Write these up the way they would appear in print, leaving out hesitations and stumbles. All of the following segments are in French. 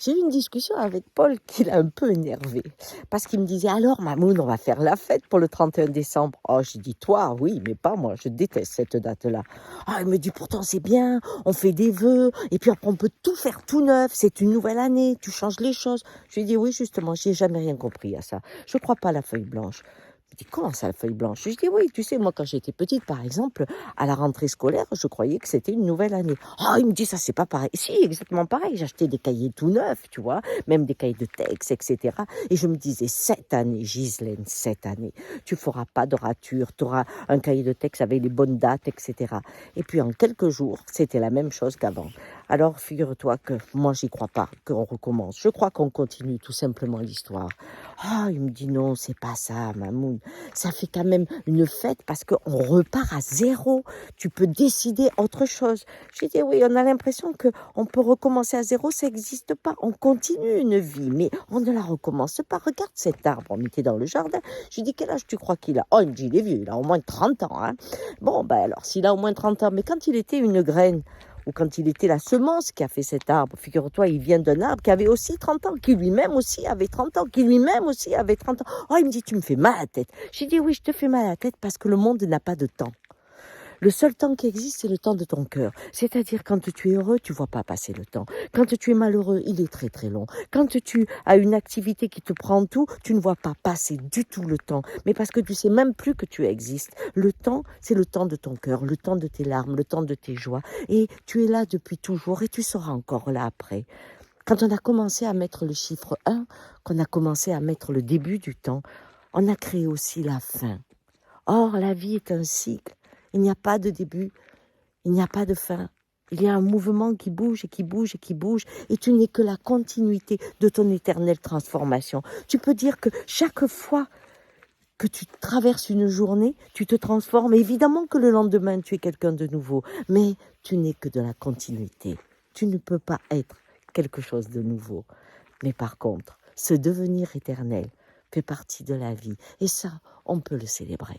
j'ai eu une discussion avec Paul qui l'a un peu énervé. Parce qu'il me disait, alors Mamoun, on va faire la fête pour le 31 décembre. Oh, j'ai dit, toi, oui, mais pas moi, je déteste cette date-là. Ah, il me dit, pourtant c'est bien, on fait des vœux, et puis après on peut tout faire tout neuf, c'est une nouvelle année, tu changes les choses. Je lui ai dit, oui, justement, j'ai jamais rien compris à ça. Je crois pas à la feuille blanche. Il me dit, comment ça, la feuille blanche? Je dis, oui, tu sais, moi, quand j'étais petite, par exemple, à la rentrée scolaire, je croyais que c'était une nouvelle année. Ah, il me dit, ça, c'est pas pareil. Si, exactement pareil. J'achetais des cahiers tout neufs, tu vois, même des cahiers de texte, etc. Et je me disais, cette année, Ghislaine, cette année, tu feras pas de rature, tu auras un cahier de texte avec les bonnes dates, etc. Et puis, en quelques jours, c'était la même chose qu'avant. Alors, figure-toi que moi, j'y crois pas qu'on recommence. Je crois qu'on continue tout simplement l'histoire. Ah, il me dit, non, c'est pas ça, Mamoun. Ça fait quand même une fête parce qu'on repart à zéro. Tu peux décider autre chose. J'ai dit, oui, on a l'impression qu'on peut recommencer à zéro, ça n'existe pas. On continue une vie, mais on ne la recommence pas. Regarde cet arbre, on était dans le jardin. Je lui dis, quel âge tu crois qu'il a? Oh, il me dit, il est vieux, il a au moins 30 ans. Hein. Bon, ben alors, s'il a au moins 30 ans, mais quand il était une graine, ou quand il était la semence qui a fait cet arbre, figure-toi, il vient d'un arbre qui avait aussi 30 ans, qui lui-même aussi avait 30 ans, qui lui-même aussi avait 30 ans. Oh, il me dit, tu me fais mal à la tête. J'ai dit, oui, je te fais mal à la tête parce que le monde n'a pas de temps. Le seul temps qui existe, c'est le temps de ton cœur. C'est-à-dire, quand tu es heureux, tu vois pas passer le temps. Quand tu es malheureux, il est très très long. Quand tu as une activité qui te prend tout, tu ne vois pas passer du tout le temps. Mais parce que tu sais même plus que tu existes. Le temps, c'est le temps de ton cœur, le temps de tes larmes, le temps de tes joies. Et tu es là depuis toujours et tu seras encore là après. Quand on a commencé à mettre le chiffre 1, qu'on a commencé à mettre le début du temps, on a créé aussi la fin. Or, la vie est un cycle. Il n'y a pas de début, il n'y a pas de fin. Il y a un mouvement qui bouge et qui bouge et qui bouge. Et tu n'es que la continuité de ton éternelle transformation. Tu peux dire que chaque fois que tu traverses une journée, tu te transformes. Évidemment que le lendemain, tu es quelqu'un de nouveau. Mais tu n'es que de la continuité. Tu ne peux pas être quelque chose de nouveau. Mais par contre, ce devenir éternel fait partie de la vie. Et ça, on peut le célébrer.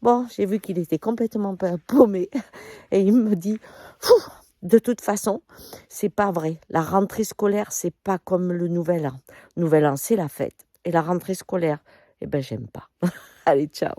Bon, j'ai vu qu'il était complètement paumé et il me dit, de toute façon, c'est pas vrai. La rentrée scolaire, c'est pas comme le nouvel an. Nouvel an, c'est la fête. Et la rentrée scolaire, eh ben, j'aime pas. Allez, ciao.